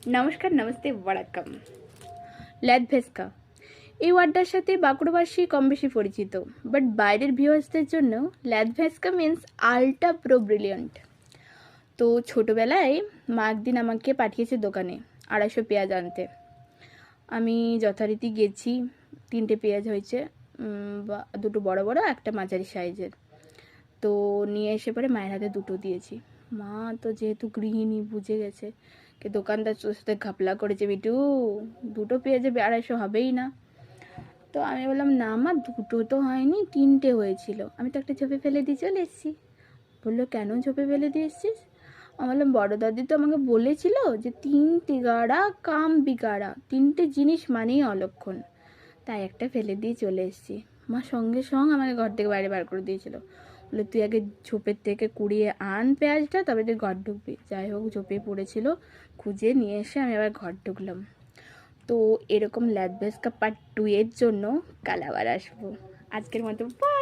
নমস্কার, নমস্তে, ওয়ালাকাম। ল্যাদভেস্কা এই ওয়ার্ডটার সাথে বাঁকুড়াবাসী কম বেশি পরিচিত, বাট বাইরের ভিউয়ার্সদের জন্য ল্যাদভেস্কা মিন্স আল্ট্রা প্রো ব্রিলিয়ান্ট। তো ছোটোবেলায় মা একদিন আমাকে পাঠিয়েছে দোকানে 250 পেঁয়াজ আনতে। আমি যথারীতি গেছি, 3টে পেঁয়াজ হয়েছে, দুটো বড় বড়, একটা মাঝারি সাইজের। তো নিয়ে এসে পরে মায়ের হাতে দুটো দিয়েছি। মা তো যেহেতু গৃহিণী বুঝে গেছে যে দোকানদার তোর সাথে ঘাপলা করেছে, বিটু দুটো পেঁয়াজে 250 হবেই না। তো আমি বললাম, না মা, দুটো তো হয়নি, 3টে হয়েছিল, আমি তো একটা ঝোপে ফেলে দিয়ে চলে এসেছি। বললো, কেন ঝোপে ফেলে দিয়ে এসছিস? আমি বললাম, বড় দাদি তো আমাকে বলেছিল যে 3 তিগাড়া কাম বিগাড়া, 3টে জিনিস মানেই অলক্ষণ, তাই একটা ফেলে দিয়ে চলে এসেছি। মা সঙ্গে সঙ্গে আমাকে ঘর থেকে বাইরে বার করে দিয়েছিল। বলে, তুই আগে ঝোপের থেকে কুড়িয়ে আন পেঁয়াজটা, তবে তুই ঘর ঢুকবি। যাই হোক, ঝোপে পড়েছিল, খুঁজে নিয়ে এসে আমি আবার ঘর ঢুকলাম। তো এরকম ল্যাদভেস্কা পার্ট 2 এর জন্য কাল আবার আসবো। আজকের মতো বাই।